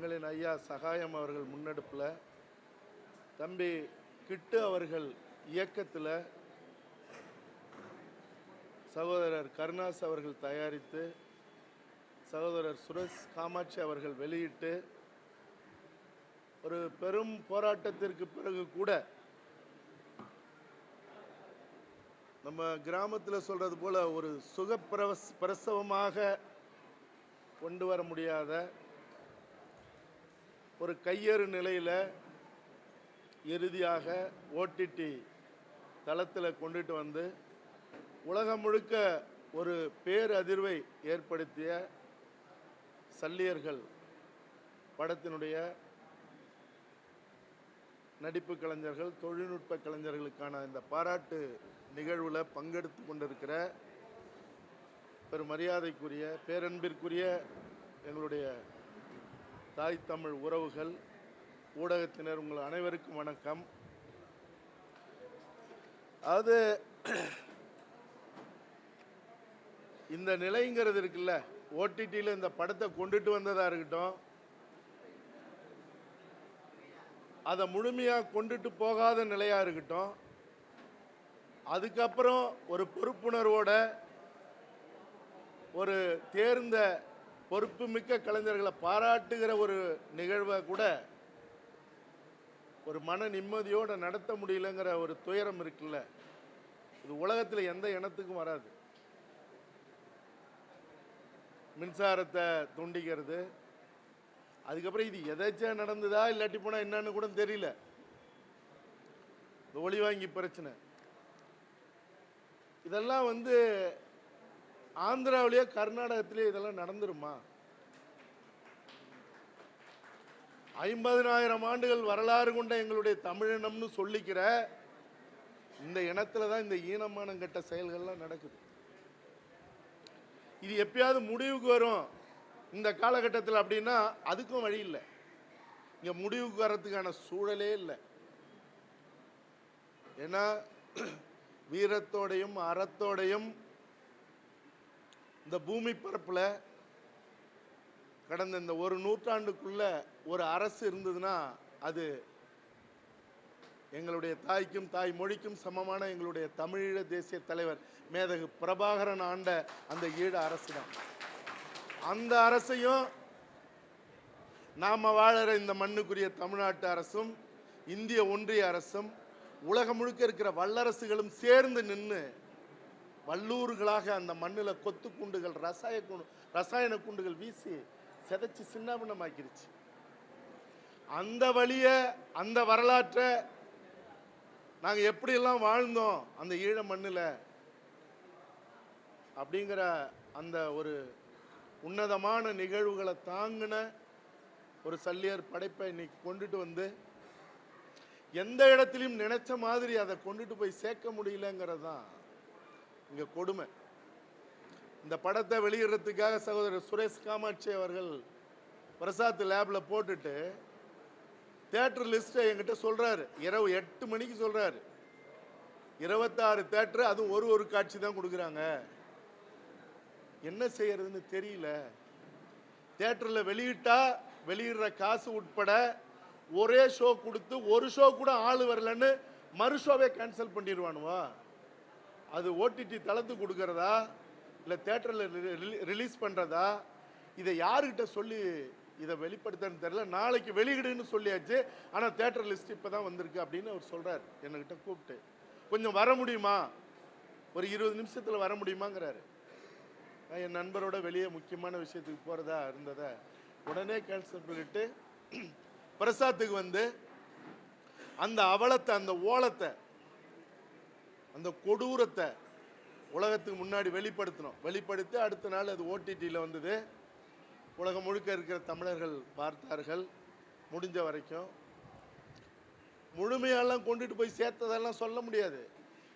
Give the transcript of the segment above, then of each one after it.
எங்களின் ஐயா சகாயம் அவர்கள் முன்னெடுப்பில், தம்பி கிட்டு அவர்கள் இயக்கத்தில், சகோதரர் கருணாஸ் அவர்கள் தயாரித்து, சகோதரர் சுரேஷ் காமாட்சி அவர்கள் வெளியிட்டு, ஒரு பெரும் போராட்டத்திற்கு பிறகு கூட நம்ம கிராமத்தில் சொல்றது போல ஒரு பிரசவமாக கொண்டு வர முடியாத ஒரு கையறு நிலையில் இறுதியாக ஓடிடி தளத்தில் கொண்டுட்டு வந்து உலகம் முழுக்க ஒரு பேரதிர்வை ஏற்படுத்திய சல்லியர்கள் படத்தினுடைய நடிப்பு கலைஞர்கள், தொழில்நுட்ப கலைஞர்களுக்கான இந்த பாராட்டு நிகழ்வில் பங்கெடுத்து கொண்டிருக்கிற பெரும் மரியாதைக்குரிய, பேரன்பிற்குரிய எங்களுடைய தாய் தமிழ் உறவுகள், ஊடகத்தினர், உங்கள் அனைவருக்கும் வணக்கம். அது இந்த நிலைங்கிறது இருக்குல்ல, ஓடிடியில் இந்த படத்தை கொண்டுட்டு வந்ததாக இருக்கட்டும், அதை முழுமையாக கொண்டுட்டு போகாத நிலையாக இருக்கட்டும், அதுக்கப்புறம் ஒரு பொறுப்புணர்வோட ஒரு தேர்ந்த பொறுப்புமிக்க கலைஞர்களை பாராட்டுகிற ஒரு நிகழ்வை கூட ஒரு மன நிம்மதியோடு நடத்த முடியலங்கிற ஒரு துயரம் இருக்குல்ல, இது உலகத்தில் எந்த இனத்துக்கும் வராது. மின்சாரத்தை துண்டிக்கிறது, அதுக்கப்புறம் இது எதாச்சும் நடந்ததா இல்லாட்டி போனால் என்னன்னு கூட தெரியல, இந்த ஒளி வாங்கி பிரச்சனை, இதெல்லாம் ஆந்திராவிலேயே கர்நாடகத்திலேயே இதெல்லாம் நடந்துருமா? 50,000 ஆண்டுகள் வரலாறு கொண்ட எங்களுடைய தமிழினம்னு சொல்லிக்கிற இந்த இனத்துல தான் இந்த ஈனமானம் கெட்ட செயல்கள்லாம் நடக்குது. இது எப்பயாவது முடிவுக்கு வரும் இந்த காலகட்டத்தில் அப்படின்னா அதுக்கும் வழி இல்லை. இங்க முடிவுக்கு வர்றதுக்கான சூழலே இல்லை. ஏன்னா வீரத்தோடையும் அறத்தோடையும் இந்த பூமி பரப்புல கடந்த இந்த ஒரு நூற்றாண்டுக்குள்ள ஒரு அரசு இருந்ததுன்னா அது எங்களுடைய தாய்க்கும் தாய் மொழிக்கும் சமமான எங்களுடைய தமிழீழ தேசிய தலைவர் மேதகு பிரபாகரன் ஆண்ட அந்த ஈழ அரசு தான். அந்த அரசையும் நாம வாழற இந்த மண்ணுக்குரிய தமிழ்நாட்டு அரசும் இந்திய ஒன்றிய அரசும் உலகம் முழுக்க இருக்கிற வல்லரசுகளும் சேர்ந்து நின்று வல்லூர்களாக அந்த மண்ணில் கொத்து குண்டுகள், ரசாயன குண்டுகள் வீசி செதைச்சு சின்னாபின்னமாக்கிருச்சு. அந்த வழிய, அந்த வரலாற்றை நாங்கள் எப்படியெல்லாம் வாழ்ந்தோம் அந்த ஈழ மண்ணில் அப்படிங்கிற அந்த ஒரு உன்னதமான நிகழ்வுகளை தாங்கின ஒரு சல்லியர் படைப்பை இன்னைக்கு கொண்டுட்டு வந்து எந்த இடத்திலையும் நினைச்ச மாதிரி அதை கொண்டுட்டு போய் சேர்க்க முடியலங்கிறது தான் இங்க கொடுமை. இந்த படத்தை வெளியிடுறதுக்காக சகோதரர் சுரேஷ் காமாட்சி அவர்கள் பிரசாத் லேப்ல போட்டுட்டு தியேட்டர் லிஸ்ட்டை என்கிட்ட சொல்றாரு. இரவு 8 மணிக்கு சொல்றாரு. 26 தியேட்டர், அதுவும் ஒரு காட்சி தான் கொடுக்குறாங்க. என்ன செய்யறதுன்னு தெரியல. தியேட்டர்ல வெளியிட்டா வெளியிடுற காசு உட்பட ஒரே ஷோ கொடுத்து ஒரு ஷோ கூட ஆளு வரலன்னு மறு ஷோவே கேன்சல் பண்ணிடுவானுவா? அது ஓடிடி தளத்துக்கு கொடுக்கறதா இல்லை தியேட்டரில் ரிலீஸ் பண்ணுறதா? இதை யாருக்கிட்ட சொல்லி இதை வெளிப்படுத்தன்னு தெரியல. நாளைக்கு வெளியிடுன்னு சொல்லியாச்சு, ஆனால் தியேட்டர் லிஸ்ட் இப்போ தான் வந்திருக்கு அப்படின்னு அவர் சொல்கிறார். என்கிட்ட கூப்பிட்டு கொஞ்சம் வர முடியுமா, ஒரு 20 நிமிஷத்தில் வர முடியுமாங்கிறாரு. என் நண்பரோட வெளியே முக்கியமான விஷயத்துக்கு போகிறதா இருந்ததை உடனே கேன்சல் பண்ணிட்டு பிரசாத்துக்கு அந்த அவலத்தை, அந்த ஓலத்தை, அந்த கொடூரத்தை உலகத்துக்கு முன்னாடி வெளிப்படுத்தி அடுத்த நாள் அது ஓடிடியில் வந்தது. உலகம் முழுக்க இருக்கிற தமிழர்கள் பார்த்தார்கள். முடிஞ்ச வரைக்கும் முழுமையெல்லாம் கொண்டுட்டு போய் சேர்த்ததெல்லாம் சொல்ல முடியாது.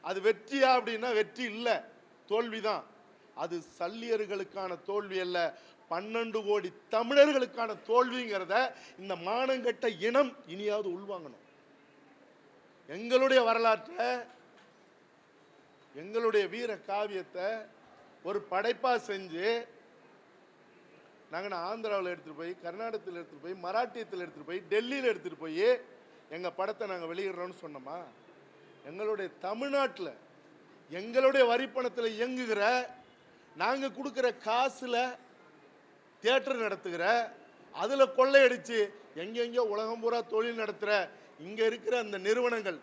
அது வெற்றியா அப்படின்னா வெற்றி இல்லை, தோல்விதான். அது சல்லியர்களுக்கான தோல்வி அல்ல, 12 கோடி தமிழர்களுக்கான தோல்விங்கிறத இந்த மானங்கெட்ட இனம் இனியாவது உள்வாங்கணும். எங்களுடைய வரலாற்றை, எங்களுடைய வீர காவியத்தை ஒரு படைப்பா செஞ்சு நாங்கள் ஆந்திராவில் எடுத்துகிட்டு போய், கர்நாடகத்தில் எடுத்துகிட்டு போய், மராட்டியத்தில் எடுத்துகிட்டு போய், டெல்லியில் எடுத்துகிட்டு போய் எங்கள் படத்தை நாங்கள் வெளியிடுறோன்னு சொன்னோமா? எங்களுடைய தமிழ்நாட்டில் எங்களுடைய வரிப்பணத்தில் இயங்குகிற, நாங்கள் கொடுக்குற காசில் தியேட்டர் நடத்துகிற, அதில் கொள்ளையடிச்சு எங்கெங்கோ உலகம் பூரா தொழில் நடத்துகிற இங்கே இருக்கிற அந்த நிறுவனங்கள்,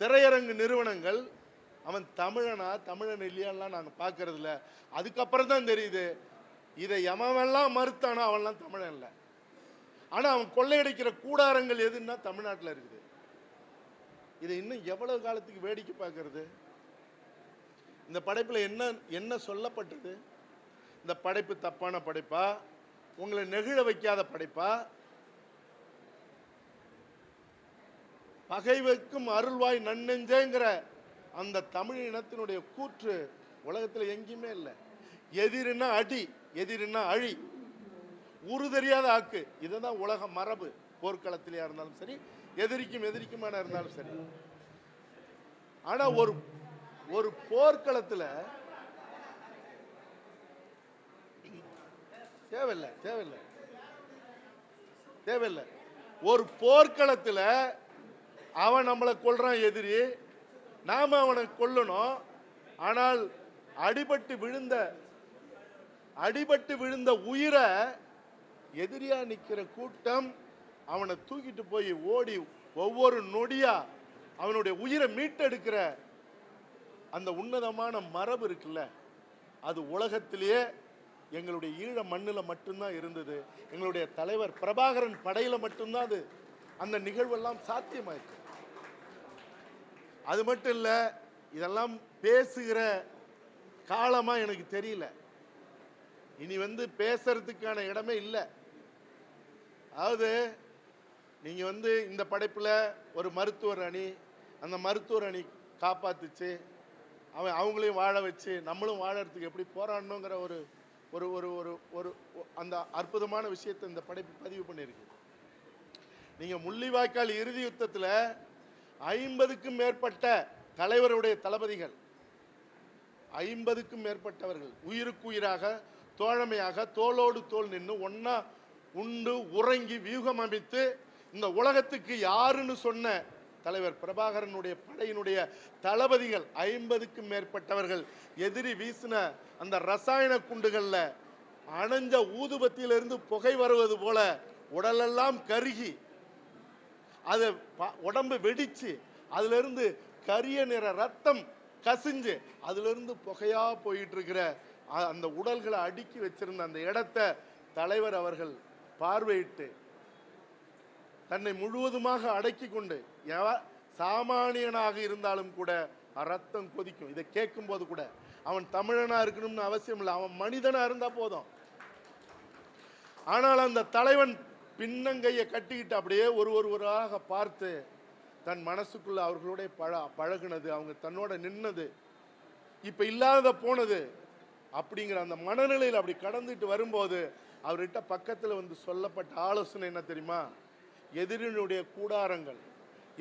திரையரங்கு நிறுவனங்கள், அவன் தமிழனா தமிழன் இல்லையான்லாம் நாங்கள் பார்க்கறது இல்லை. அதுக்கப்புறம் தான் தெரியுது இதை எவன்லாம் மறுத்தானோ அவன்லாம் தமிழன் இல்லை. ஆனால் அவன் கொள்ளையடிக்கிற கூடாரங்கள் எதுன்னா தமிழ்நாட்டில் இருக்குது. இதை இன்னும் எவ்வளவு காலத்துக்கு வேடிக்கை பார்க்கறது? இந்த படைப்பில் என்ன என்ன சொல்லப்பட்டது? இந்த படைப்பு தப்பான படைப்பா? உங்களை நெகிழ வைக்காத படைப்பா? பகை வைக்கும் அருள்வாய் நன்னெஞ்சேங்கிற அந்த தமிழ் இனத்தினுடைய கூற்று உலகத்தில் எங்கேயுமே இல்லை. எதிரின்னா அடி, எதிரின்னா அழி, உரு தெரியாத ஆக்கு. இதுதான் உலக மரபு. போர்க்களத்திலேயா இருந்தாலும் சரி, எதிரிக்குமான இருந்தாலும் சரி. ஆனா ஒரு போர்க்களத்தில் தேவையில்லை. ஒரு போர்க்களத்தில் அவன் நம்மளை கொல்றான் எதிரி, நாம அவனை கொல்லணும். ஆனால் அடிபட்டு விழுந்த உயிரை எதிரியா நிக்கிற கூட்டம் அவனை தூக்கிட்டு போய் ஓடி ஒவ்வொரு நொடியா அவனுடைய உயிரை மீட்டெடுக்கிற அந்த உன்னதமான மரபு இருக்குல்ல, அது உலகத்திலேயே எங்களுடைய ஈழ மண்ணில் மட்டும்தான் இருந்தது. எங்களுடைய தலைவர் பிரபாகரன் படையில மட்டும்தான் அது அந்த நிகழ்வெல்லாம் சாத்தியமாயிருக்கு. அது மட்டும் இல்ல, இதெல்லாம் பேசுகிற காலமா எனக்கு தெரியல. இனி பேசுறதுக்கான இடமே இல்லை. அதாவது நீங்க இந்த படைப்புல ஒரு மருத்துவர் அணி, அந்த மருத்துவர் அணி காப்பாத்துச்சு, அவங்களையும் வாழ வச்சு நம்மளும் வாழறதுக்கு எப்படி போராடணுங்கிற ஒரு ஒரு ஒரு ஒரு ஒரு அந்த அற்புதமான விஷயத்தை இந்த படைப்பு பதிவு பண்ணியிருக்கு. நீங்க முள்ளிவாய்க்கால் இறுதி யுத்தத்தில் 50க்கும் மேற்பட்ட தலைவருடைய தளபதிகள், 50க்கும் மேற்பட்டவர்கள் உயிருக்கு உயிராக, தோழமையாக, தோளோடு தோள் நின்று ஒன்னா உண்டு உறங்கி வியூகம் அமைத்து இந்த உலகத்துக்கு யாருன்னு சொன்ன தலைவர் பிரபாகரனுடைய படையினுடைய தளபதிகள் 50க்கும் மேற்பட்டவர்கள் எதிரி வீசின அந்த ரசாயன குண்டுகள்ல அணைஞ்ச ஊதுபத்தியிலிருந்து புகை வருவது போல உடலெல்லாம் கருகி, அது உடம்பு வெடிச்சு, அதுல இருந்து கரிய நிற ரத்தம் கசிஞ்சு, அதுல இருந்து புகையா போயிட்டு இருக்கிற அந்த உடல்களை அடுக்கி வச்சிருந்த அந்த இடத்தை தலைவர் அவர்கள் பார்வையிட்டு தன்னை முழுவதுமாக அடக்கி கொண்டு, சாமானியனாக இருந்தாலும் கூட ரத்தம் கொதிக்கும். இதை கேட்கும் போது கூட அவன் தமிழனா இருக்கணும்னு அவசியம் இல்லை, அவன் மனிதனா இருந்தா போதும். ஆனால் அந்த தலைவன் பின்னங்கையை கட்டிக்கிட்டு அப்படியே ஒருவராக பார்த்து தன் மனசுக்குள்ள அவர்களோட பழகுனது, அவங்க தன்னோட நின்னது, இப்ப இல்லாத போனது அப்படிங்கிற அந்த மனநிலையில் அப்படி கடந்துட்டு வரும்போது அவர்கிட்ட பக்கத்தில் சொல்லப்பட்ட ஆலோசனை என்ன தெரியுமா? எதிரிகளுடைய கூடாரங்கள்,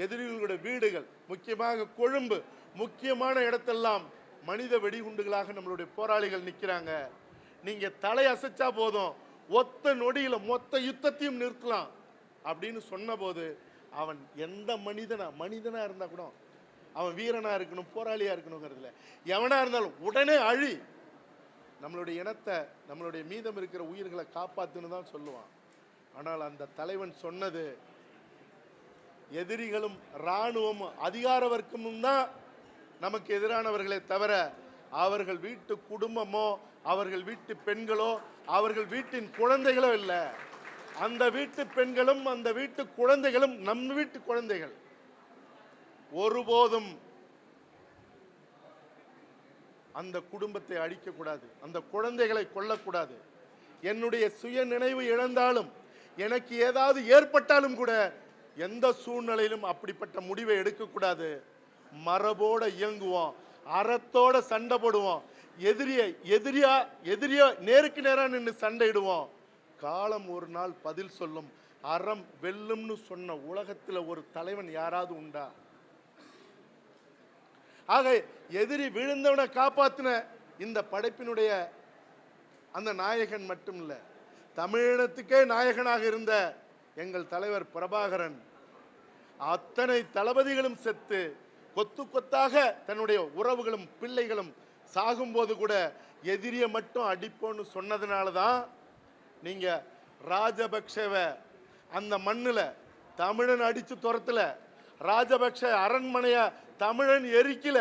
எதிரிகளுடைய வீடுகள், முக்கியமாக கொழும்பு முக்கியமான இடத்தெல்லாம் மனித வெடிகுண்டுகளாக நம்மளுடைய போராளிகள் நிற்கிறாங்க. நீங்க தலை அசைச்சா போதும், ஒத்த நொடியில மொத்த யுத்தத்தையும் நிறுத்தலாம் அப்படின்னு சொன்ன போது அவன் எந்த மனிதனா இருந்தா கூட அவன் வீரனா இருக்கணும், போராளியா இருக்கணுங்கிறதுல எவனா இருந்தாலும் உடனே அழி, நம்மளுடைய இனத்தை, நம்மளுடைய மீதம் இருக்கிற உயிர்களை காப்பாத்துன்னு தான் சொல்லுவான். ஆனால் அந்த தலைவன் சொன்னது, எதிரிகளும் இராணுவமும் அதிகார வர்க்கமும் தான் நமக்கு எதிரானவர்களே தவிர அவர்கள் வீட்டு குடும்பமோ, அவர்கள் வீட்டு பெண்களோ, அவர்கள் வீட்டின் குழந்தைகளோ இல்லை. அந்த வீட்டு பெண்களும் அந்த வீட்டு குழந்தைகளும் நம் வீட்டு குழந்தைகள். ஒருபோதும் அந்த குடும்பத்தை அழிக்கக்கூடாது, அந்த குழந்தைகளை கொல்லக்கூடாது. என்னுடைய சுய நினைவு இழந்தாலும், எனக்கு ஏதாவது ஏற்பட்டாலும் கூட எந்த சூழ்நிலையிலும் அப்படிப்பட்ட முடிவை எடுக்கக்கூடாது. மரபோட இயங்குவோம், அறத்தோட சண்டை போடுவோம், எதிரியா நேருக்கு நேரா நின்று சண்டையிடுவோம். காலம் ஒரு நாள் பதில் சொல்லும். அறம் வெல்லும்னு சொன்ன உலகத்துல ஒரு தலைவன் யாராவது உண்டா? ஆக எதிரி விழுந்தவனை காப்பாத்தின இந்த படைப்பினுடைய அந்த நாயகன் மட்டும் இல்ல, தமிழினத்துக்கே நாயகனாக இருந்த எங்கள் தலைவர் பிரபாகரன் அத்தனை தளபதிகளும் செத்து கொத்து கொத்தாக தன்னுடைய உறவுகளும் பிள்ளைகளும் சாகும்போது கூட எதிரியை மட்டும் அடிப்போன்னு சொன்னதுனால தான் நீங்க ராஜபக்சேவை அந்த மண்ணுல தமிழன் அடிச்சு துரத்துல, ராஜபக்ஷ அரண்மனைய தமிழன் எரிக்கல,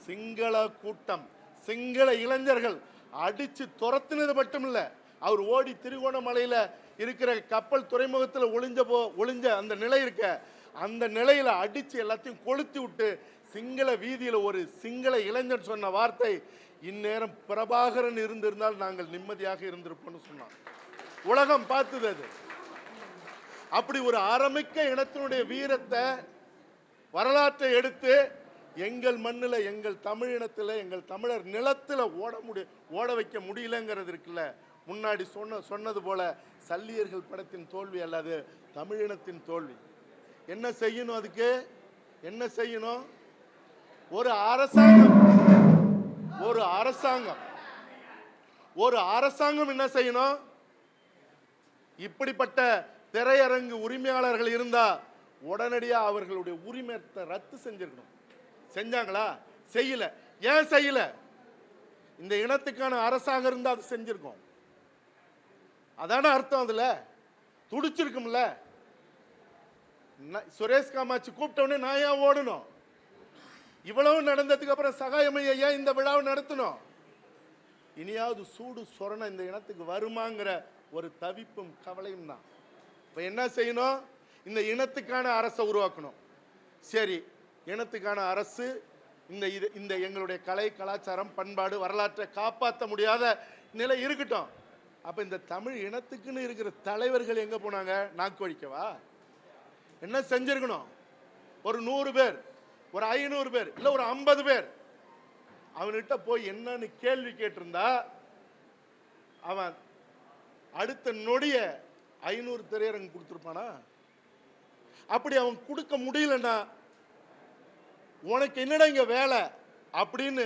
சிங்கள கூட்டம் சிங்கள இளைஞர்கள் அடிச்சு துரத்துனது மட்டும் இல்ல, அவர் ஓடி திருகோணமலையில இருக்கிற கப்பல் துறைமுகத்தில் ஒளிஞ்ச அந்த நிலை இருக்க, அந்த நிலையில அடிச்சு எல்லாத்தையும் கொளுத்தி விட்டு சிங்கள வீதியில ஒரு சிங்கள இளைஞர் சொன்ன வார்த்தை, இந்நேரம் பிரபாகரன் இருந்திருந்தால் நாங்கள் நிம்மதியாக இருந்திருப்போம்னு சொன்னான். உலகம் பார்த்தது அது. அப்படி ஒரு ஆரம்பிக்க இனத்தினுடைய வீரத்தை வரலாற்றை எடுத்து எங்கள் மண்ணில் எங்கள் தமிழ் இனத்தில் எங்கள் தமிழர் நிலத்தில் ஓட வைக்க முடியலங்கிறது இருக்குல்ல. முன்னாடி சொன்னது போல சல்லியர்கள் படத்தின் தோல்வி அல்லது தமிழினத்தின் தோல்வி. என்ன செய்யணும்? அதுக்கு என்ன செய்யணும்? ஒரு அரசாங்கம் என்ன செய்யணும்? இப்படிப்பட்ட திரையரங்கு உரிமையாளர்கள் இருந்தா உடனடியாக அவர்களுடைய உரிமையை ரத்து செஞ்சிருக்கணும். செஞ்சாங்களா? செய்யல. ஏன் செய்யல? இந்த இனத்துக்கான அரசாங்கம் இருந்தா அது செஞ்சிருக்கோம். அதான அர்த்தம். அதுல துடிச்சிருக்கும்ல. சுரேஷ் காமாட்சி கூப்பிட்டவனே நான் ஏன் ஓடணும்? இவ்வளவு நடந்ததுக்கு அப்புறம் சகாயமையா ஏன் இந்த விழாவை நடத்தணும்? இனியாவது சூடு சொரண இந்த இனத்துக்கு வருமாங்கிற ஒரு தவிப்பும் கவலையும் தான். இப்ப என்ன செய்யணும்? இந்த இனத்துக்கான அரசை உருவாக்கணும். சரி, இனத்துக்கான அரசு இந்த எங்களுடைய கலை கலாச்சாரம் பண்பாடு வரலாற்றை காப்பாற்ற முடியாத நிலை இருக்கட்டும். அப்ப இந்த தமிழ் இனத்துக்குன்னு இருக்கிற தலைவர்கள் எங்க போனாங்க? நாக்கு வழிக்கவா? என்ன செஞ்சிருக்கணும்? ஒரு 100 பேர், ஒரு 500 பேர், இல்ல ஒரு 50 பேர் அவன்கிட்ட போய் என்னன்னு கேள்வி கேட்டிருந்தா அவன் அடுத்த நொடிய 500 திரையரங்கு கொடுத்துருப்பானா? அப்படி அவன் கொடுக்க முடியலன்னா உனக்கு என்னடா இங்க வேலை அப்படின்னு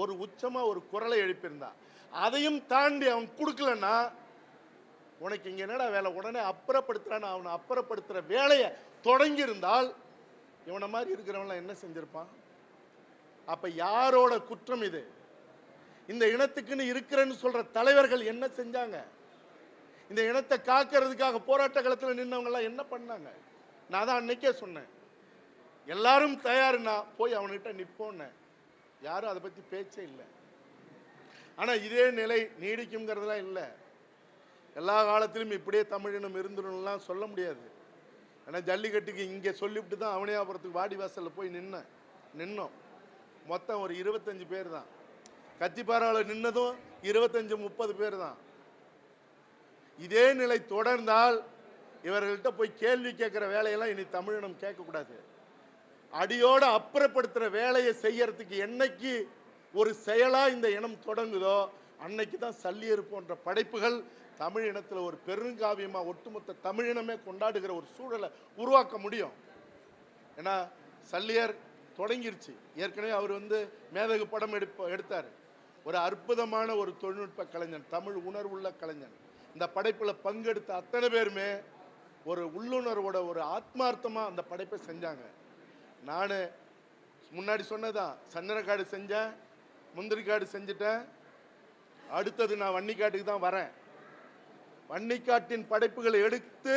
ஒரு உச்சமா ஒரு குரலை எழுப்பியிருந்தா, அதையும் தாண்டி அவன் கொடுக்கலன்னா உனக்கு இங்க என்னடா வேலை, உடனே அப்புறப்படுத்துறான்னு அவனை அப்புறப்படுத்துற வேலையை தொடங்கி இருந்தால் இவனை மாதிரி இருக்கிறவன் என்ன செஞ்சிருப்பான்? அப்ப யாரோட குற்றம் இது? இந்த இனத்துக்குன்னு இருக்கிறேன்னு சொல்ற தலைவர்கள் என்ன செஞ்சாங்க? இந்த இனத்தை காக்கிறதுக்காக போராட்ட களத்தில் நின்றவங்க எல்லாம் என்ன பண்ணாங்க? நான் தான் அன்னைக்கே சொன்னேன், எல்லாரும் தயாருன்னா போய் அவன்கிட்ட நிற்போன்னு. யாரும் அதை பத்தி பேச்சே இல்லை. ஆனா இதே நிலை நீடிக்கும்ங்கிறதுலாம் இல்லை. எல்லா காலத்திலும் இப்படியே தமிழினம் இருந்துடணும்லாம் சொல்ல முடியாது. ஏன்னா ஜல்லிக்கட்டுக்கு இங்கே சொல்லிவிட்டு தான் அவனியாபுரத்துக்கு வாடிவாசலில் போய் நின்னோம். மொத்தம் ஒரு 25 பேர் தான். கத்திப்பாராவில் நின்னதும் 25-30 பேர் தான். இதே நிலை தொடர்ந்தால் இவர்கள்ட்ட போய் கேள்வி கேட்கிற வேலையெல்லாம் இனி தமிழினம் கேட்கக்கூடாது. அடியோட அப்புறப்படுத்துற வேலையை செய்யறதுக்கு என்னைக்கு ஒரு செயலா இந்த இனம் தொடங்குதோ அன்னைக்கு தான் சல்லியர் போன்ற படைப்புகள் தமிழ் இனத்தில் ஒரு பெருங்காவியமா ஒட்டுமொத்த தமிழினமே கொண்டாடுகிற ஒரு சூழலை உருவாக்க முடியும். ஏன்னா சல்லியர் தொடங்கிருச்சு. ஏற்கனவே அவர் மேதகு படம் எடுத்தார். ஒரு அற்புதமான ஒரு தொழில்நுட்ப கலைஞன், தமிழ் உணர்வுள்ள கலைஞன். இந்த படைப்பில் பங்கெடுத்த அத்தனை பேருமே ஒரு உள்ளுணர்வோட ஒரு ஆத்மார்த்தமா அந்த படைப்பை செஞ்சாங்க. நான் முன்னாடி சொன்னதான், சந்தனக்காடு செஞ்சேன், முந்திரிக்காடு செஞ்சுட்டேன். அடுத்தது நான் வன்னிக்காட்டுக்கு தான் வரேன். வன்னிக்காட்டின் படைப்புகளை எடுத்து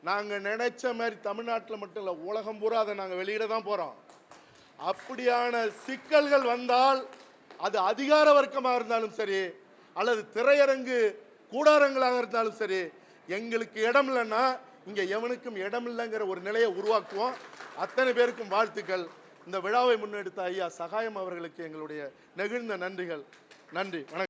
நாங்கள் நினைச்ச மாதிரி தமிழ்நாட்டில் மட்டும் இல்லை, உலகம் பூரா அதை நாங்கள் வெளியிட தான் போகிறோம். அப்படியான சிக்கல்கள் வந்தால் அது அதிகார வர்க்கமாக இருந்தாலும் சரி அல்லது திரையரங்கு கூடாரங்களாக இருந்தாலும் சரி, எங்களுக்கு இடம் இல்லைன்னா இங்கே எவனுக்கும் இடம் இல்லைங்கிற ஒரு நிலையை உருவாக்குவோம். அத்தனை பேருக்கும் வாழ்த்துக்கள். இந்த விழாவை முன்னெடுத்த ஐயா சகாயம் அவர்களுக்கு எங்களுடைய நெகிழ்ந்த நன்றிகள். நன்றி, வணக்கம்.